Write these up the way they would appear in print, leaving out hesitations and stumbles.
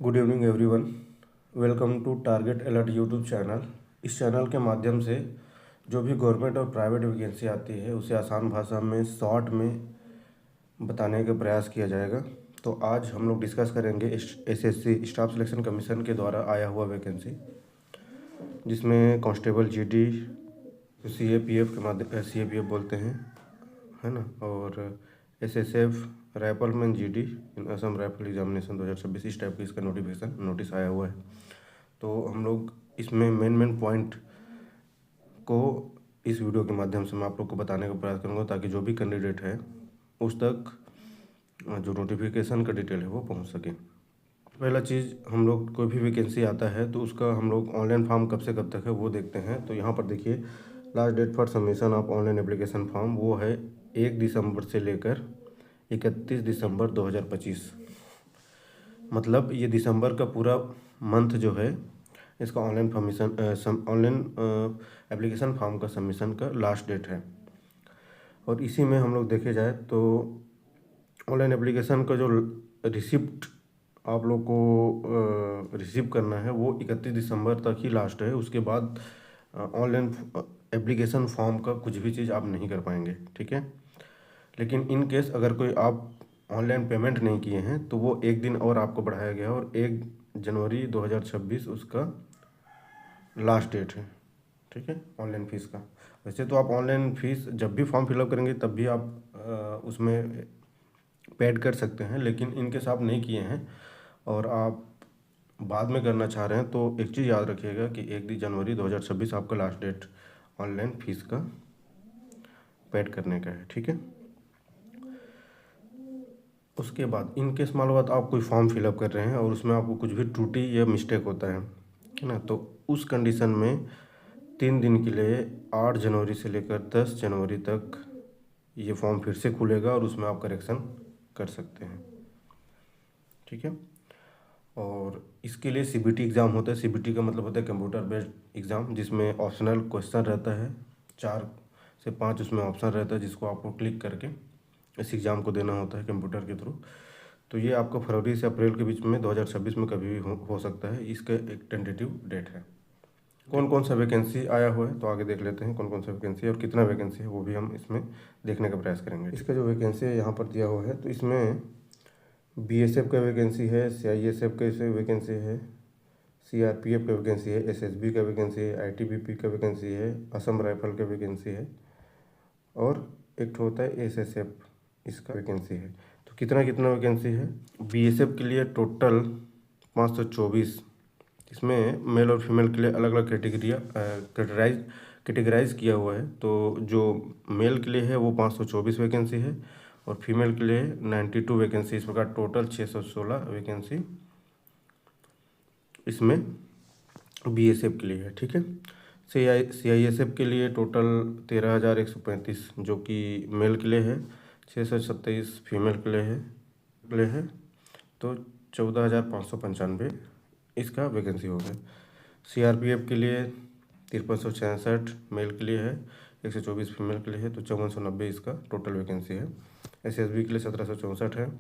Good evening everyone. Welcome to target alert YouTube channel. इस चैनल के माध्यम से जो भी गवर्नमेंट और प्राइवेट वैकेंसी आती है उसे आसान भाषा में शॉर्ट में बताने का प्रयास किया जाएगा। तो आज हम लोग डिस्कस करेंगे एसएससी स्टाफ सिलेक्शन कमीशन के द्वारा आया हुआ वैकेंसी, जिसमें कांस्टेबल जीडी, सीएपीएफ के माध्यम सीएपीएफ बोलते हैं, है ना, और एसएसएफ राइफलमैन जीडी इन असम राइफल एग्जामिनेशन 2026 इस टाइप की इसका नोटिस आया हुआ है। तो हम लोग इसमें मेन पॉइंट को इस वीडियो के माध्यम से मैं आप लोग को बताने का प्रयास करूँगा, ताकि जो भी कैंडिडेट है उस तक जो नोटिफिकेशन का डिटेल है वो पहुँच सके। पहला चीज़, हम लोग कोई भी वैकेंसी आता है तो उसका हम लोग ऑनलाइन फॉर्म कब से कब तक है वो देखते हैं। तो यहाँ पर देखिए, last date for submission of online application form वो है 1 दिसंबर से लेकर 31 दिसंबर 2025। मतलब ये दिसंबर का पूरा मंथ जो है इसका ऑनलाइन एप्लीकेशन फॉर्म का सबमिशन का लास्ट डेट है। और इसी में हम लोग देखे जाए तो ऑनलाइन एप्लीकेशन का जो रिसिप्ट आप लोग को रिसीव करना है वो 31 दिसंबर तक ही लास्ट है। उसके बाद ऑनलाइन एप्लीकेशन फॉर्म का कुछ भी चीज़ आप नहीं कर पाएंगे, ठीक है। लेकिन इन केस अगर कोई आप ऑनलाइन पेमेंट नहीं किए हैं तो वो एक दिन और आपको बढ़ाया गया और 1 जनवरी 2026 उसका लास्ट डेट है, ठीक है, ऑनलाइन फ़ीस का। वैसे तो आप ऑनलाइन फ़ीस जब भी फॉर्म फिलअप करेंगे तब भी आप उसमें पेड कर सकते हैं, लेकिन इनकेस आप नहीं किए हैं और आप बाद में करना चाह रहे हैं तो एक चीज़ याद रखिएगा कि 1 जनवरी 2026 आपका लास्ट डेट ऑनलाइन फ़ीस का पेड करने का है, ठीक है। उसके बाद इन केस मान लो बात आप कोई फॉर्म फिलअप कर रहे हैं और उसमें आपको कुछ भी त्रुटि या मिस्टेक होता है ना, तो उस कंडीशन में 3 दिन के लिए 8 जनवरी से लेकर 10 जनवरी तक ये फॉर्म फिर से खुलेगा और उसमें आप करेक्शन कर सकते हैं, ठीक है। और इसके लिए सीबीटी एग्ज़ाम होता है। सीबीटी का मतलब होता है कंप्यूटर बेस्ड एग्ज़ाम, जिसमें ऑप्शनल क्वेश्चन रहता है, 4 से 5 उसमें ऑप्शन रहता है जिसको आपको क्लिक करके इस एग्ज़ाम को देना होता है कंप्यूटर के थ्रू। तो ये आपको फरवरी से अप्रैल के बीच में 2026 में कभी भी हो सकता है। इसका एक टेंटेटिव डेट है। कौन कौन सा वैकेंसी आया हुआ है तो आगे देख लेते हैं कौन कौन सा वैकेंसी है और कितना वैकेंसी है वो भी हम इसमें देखने का प्रयास करेंगे। इसका जो वैकेंसी है यहाँ पर दिया हुआ है, तो इसमें बीएसएफ का वैकेंसी है, सीआईएसएफ का वैकेंसी है, सीआरपीएफ का वैकेंसी है, एसएसबी का वैकेंसी है, आईटीबीपी का वैकेंसी है, असम राइफल का वैकेंसी है और एक तो होता है एसएसएफ, इसका वैकेंसी है। तो कितना कितना वैकेंसी है बीएसएफ के लिए? टोटल 524। इसमें मेल और फीमेल के लिए अलग अलग कैटेगराइज किया हुआ है। तो जो मेल के लिए है वो 524 वैकेंसी है और फीमेल के लिए 92 वैकेंसी। इस प्रकार टोटल 616 वैकेंसी इसमें बीएसएफ के लिए है, ठीक है। सीआईएसएफ के लिए टोटल 13,135 जो कि मेल के लिए है, 627 फीमेल के लिए है, तो 14,595 इसका वैकेंसी हो गया। सीआरपीएफ के लिए 5366 मेल के लिए है, 124 फीमेल के लिए है, तो 5490 इसका टोटल वैकेंसी है। एसएसबी के लिए 1764 है।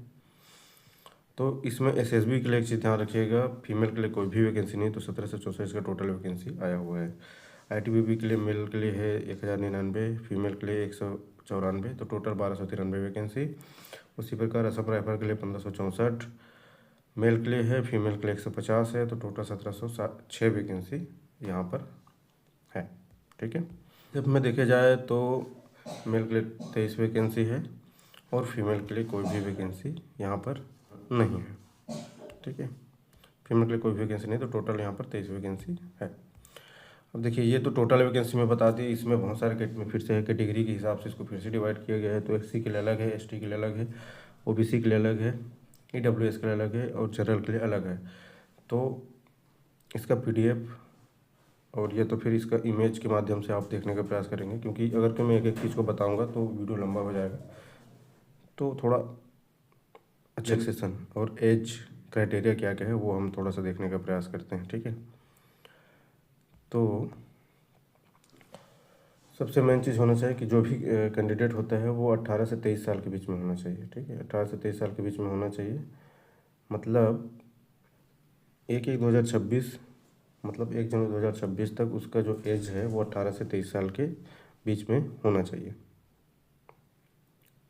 तो इसमें एसएसबी के लिए एक चीज़ ध्यान रखिएगा, फीमेल के लिए कोई भी वैकेंसी नहीं, तो 1764 का टोटल वैकेंसी आया हुआ है। आईटीबीपी के लिए मेल के लिए है 1099, फीमेल के लिए 194, तो टोटल 1293 वैकेंसी। उसी प्रकार असम राइफल के लिए 1564 मेल के लिए है, फीमेल के लिए 150 है, तो टोटल 1706 वैकेंसी यहाँ पर है, ठीक है। जब में देखे जाए तो मेल के लिए 23 वैकेंसी है और फीमेल के लिए कोई भी वैकेंसी यहाँ पर नहीं है, ठीक है। फीमेल के लिए कोई वैकेंसी नहीं, तो टोटल यहाँ पर 23 वैकेंसी है। अब देखिए, ये तो टोटल वैकेंसी में बता दी। इसमें बहुत सारे फिर से कैटेगरी के हिसाब से इसको फिर से डिवाइड किया गया है। तो एससी के लिए अलग है, एसटी के लिए अलग है, ओबीसी के लिए अलग है, ईडब्ल्यूएस के लिए अलग है और जनरल के लिए अलग है। तो इसका पीडीएफ और ये तो फिर इसका इमेज के माध्यम से आप देखने का प्रयास करेंगे, क्योंकि अगर तो मैं एक एक चीज़ को बताऊंगा तो वीडियो लंबा हो जाएगा। तो थोड़ा अच्छा सेक्शन और एज क्राइटेरिया क्या क्या है वो हम थोड़ा सा देखने का प्रयास करते हैं, ठीक है। तो सबसे मेन चीज़ होना चाहिए कि जो भी कैंडिडेट होता है वो 18 से 23 साल के बीच में होना चाहिए, ठीक है। 18 से 23 साल के बीच में होना चाहिए। मतलब 1/1/2026 मतलब 1 जनवरी 2026 तक उसका जो एज है वो 18 से 23 साल के बीच में होना चाहिए।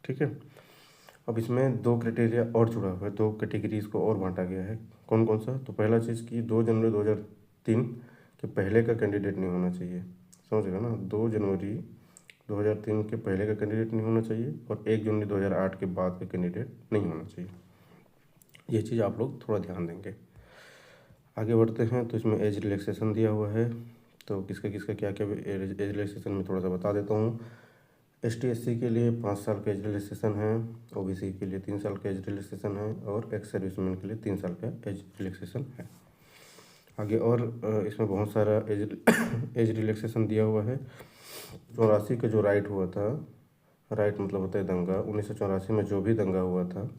ठीक है। अब इसमें 2 क्राइटेरिया और जुड़ा हुआ है, 2 कैटेगरीज को और बांटा गया है। कौन कौन सा? तो पहला चीज़ कि 2 जनवरी 2003 के पहले का कैंडिडेट नहीं होना चाहिए। समझ गए ना? 2 जनवरी 2003 के पहले का कैंडिडेट नहीं होना चाहिए और 1 जनवरी 2008 के बाद का कैंडिडेट नहीं होना चाहिए। ये चीज़ आप लोग थोड़ा ध्यान देंगे। आगे बढ़ते हैं तो इसमें एज रिलैक्सेशन दिया हुआ है। तो किसका किसका क्या क्या एज रिलैक्सेशन में थोड़ा सा बता देता हूँ। ST/SC के लिए 5 साल का एज रिलैक्सेशन है, OBC के लिए 3 साल का एज रिलैक्सेशन है और एक्स सर्विसमैन के लिए 3 साल का एज रिलैक्सेशन है। आगे और इसमें बहुत सारा एज रिलैक्सेशन दिया हुआ है। 84 का जो राइट हुआ था, राइट मतलब होता है दंगा, 1984 में जो भी दंगा हुआ था,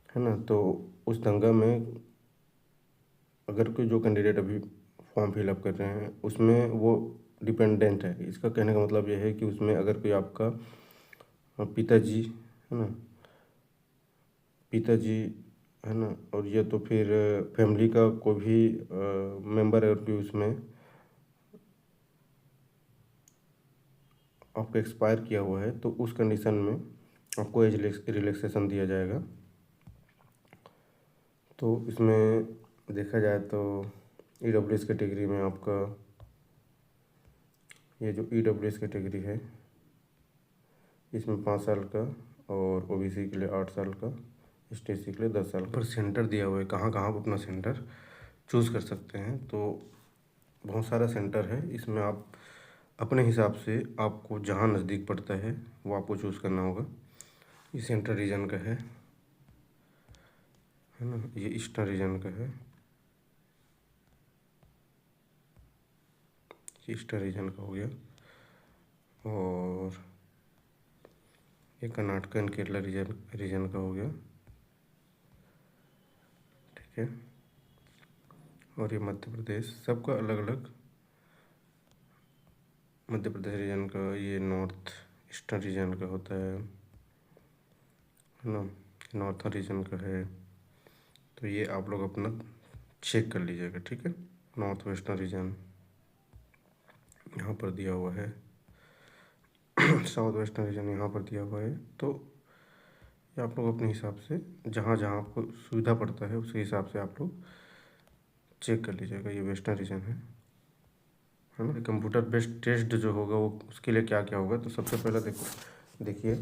है ना, तो उस दंगा में अगर कोई जो कैंडिडेट अभी फॉर्म फिलअप कर रहे हैं उसमें वो डिपेंडेंट है। इसका कहने का मतलब ये है कि उसमें अगर कोई आपका पिताजी है ना, पिताजी है ना, और ये तो फिर फैमिली का कोई भी मेंबर है और कोई उसमें आपका एक्सपायर किया हुआ है तो उस कंडीशन में आपको एज रिलैक्सेशन दिया जाएगा। तो इसमें देखा जाए तो EWS कैटेगरी में आपका ये जो EWS कैटेगरी है इसमें 5 साल का और OBC के लिए 8 साल का, ST/SC के लिए 10 साल पर सेंटर दिया हुआ है। कहाँ कहाँ आप अपना सेंटर चूज़ कर सकते हैं। तो बहुत सारा सेंटर है, इसमें आप अपने हिसाब से आपको जहाँ नज़दीक पड़ता है वो आपको चूज़ करना होगा। ये सेंट्रल रीजन का है ना, ये ईस्टर्न रीजन का है, ये ईस्टर्न रीजन का हो गया, और ये कर्नाटक एंड केरला रीजन का हो गया। ठीक है। और ये मध्य प्रदेश, सबका अलग अलग। मध्य प्रदेश रीजन का ये नॉर्थ ईस्टर्न रीजन का होता है ना, नॉर्थर्न रीजन का है। तो ये आप लोग अपना चेक कर लीजिएगा। ठीक है। नॉर्थ वेस्टर्न रीजन यहाँ पर दिया हुआ है, साउथ वेस्टर्न रीजन यहाँ पर दिया हुआ है। तो ये आप लोग अपने हिसाब से जहाँ जहाँ आपको सुविधा पड़ता है उसके हिसाब से आप लोग चेक कर लीजिएगा। ये वेस्टर्न रीजन है ना। कंप्यूटर बेस्ड टेस्ट जो होगा वो उसके लिए क्या क्या होगा, तो सबसे पहले देखिए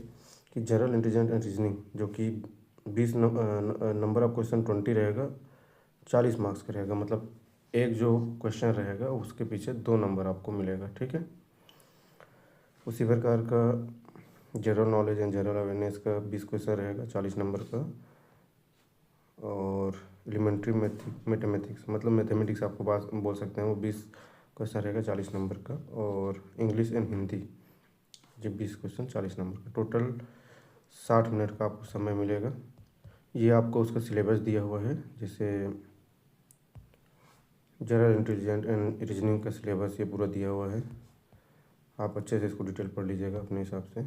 कि जनरल इंटेलिजेंस एंड रीजनिंग जो कि 20 नंबर ऑफ क्वेश्चन 20 रहेगा, 40 मार्क्स का रहेगा। मतलब एक जो क्वेश्चन रहेगा उसके पीछे 2 नंबर आपको मिलेगा। ठीक है। उसी प्रकार का general knowledge and general awareness का 20 क्वेश्चन रहेगा, 40 नंबर का। और एलिमेंट्री मैथमेटिक्स मतलब मैथमेटिक्स आपको बात बोल सकते हैं, वो 20 क्वेश्चन रहेगा, 40 नंबर का। और इंग्लिश एंड हिंदी जो 20 क्वेश्चन 40 नंबर का, टोटल 60 मिनट का आपको समय मिलेगा। ये आपको उसका सिलेबस दिया हुआ है, जैसे जनरल इंटेलिजेंस एंड रीजनिंग का सिलेबस ये पूरा दिया हुआ है। आप अच्छे से इसको डिटेल पढ़ लीजिएगा अपने हिसाब से।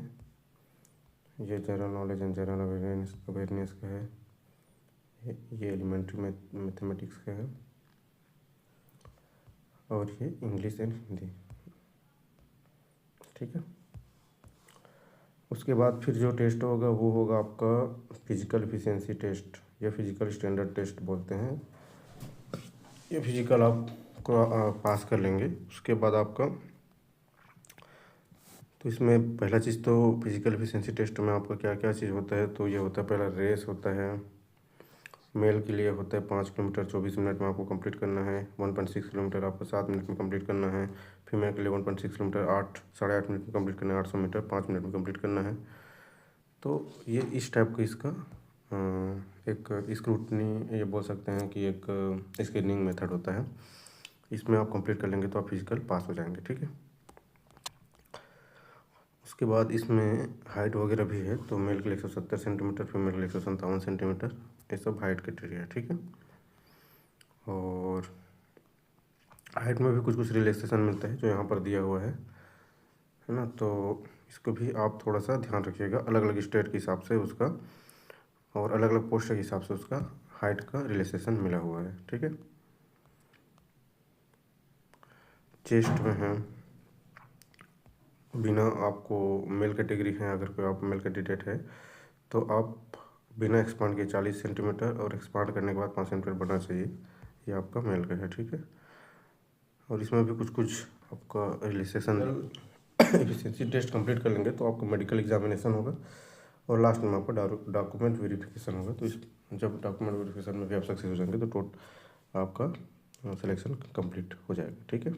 ये general knowledge and general awareness का है, ये एलिमेंट्री मैथमेटिक्स का है, और ये इंग्लिश एंड हिंदी। ठीक है। उसके बाद फिर जो टेस्ट होगा वो होगा आपका फिजिकल एफिशिएंसी टेस्ट या फिजिकल स्टैंडर्ड टेस्ट बोलते हैं। ये फिजिकल आप पास कर लेंगे। उसके बाद आपका तो इसमें पहला चीज़ तो फिजिकल एफिशिएंसी टेस्ट में आपका क्या क्या चीज़ होता है, तो ये होता है पहला रेस होता है। मेल के लिए होता है 5 किलोमीटर 24 मिनट में आपको कंप्लीट करना है। 1.6 किलोमीटर आपको 7 मिनट में कंप्लीट करना है। फीमेल के लिए 1.6 किलोमीटर 8 मिनट में कंप्लीट करना है। 800 मीटर 5 मिनट में कंप्लीट करना है। तो ये इस टाइप का इसका एक स्क्रूटनी ये बोल सकते हैं कि एक स्क्रीनिंग मेथड होता है। इसमें आप कंप्लीट कर लेंगे तो आप फिजिकल पास हो जाएंगे। ठीक है। उसके बाद इसमें हाइट वगैरह भी है, तो मेल के लिए 170 सेंटीमीटर, फीमेल के लिए 157 सेंटीमीटर, ये सब हाइट क्राइटेरिया है। ठीक है। और हाइट में भी कुछ कुछ रिलैक्सेशन मिलता है जो यहाँ पर दिया हुआ है ना। तो इसको भी आप थोड़ा सा ध्यान रखिएगा, अलग अलग स्टेट के हिसाब से उसका और अलग अलग पोस्ट के हिसाब से उसका हाइट का रिलेशन मिला हुआ है, ठीक है। चेस्ट में है, बिना आपको मेल कैटेगरी है, अगर कोई आप मेल कैंडिडेट है तो आप बिना एक्सपांड किए 40 सेंटीमीटर और एक्सपांड करने के बाद 5 सेंटीमीटर बढ़ना चाहिए, ये आपका मेल का है, ठीक है। और इसमें भी कुछ कुछ आपका रिलेशन एफिशिएंसी टेस्ट कंप्लीट कर लेंगे तो आपका मेडिकल एग्जामिनेशन होगा और लास्ट में आपका डॉक्यूमेंट वेरिफिकेशन होगा। तो इस जब डॉक्यूमेंट वेरिफिकेशन में भी आप सक्सेस हो जाएंगे तो आपका सिलेक्शन कंप्लीट हो जाएगा, ठीक है।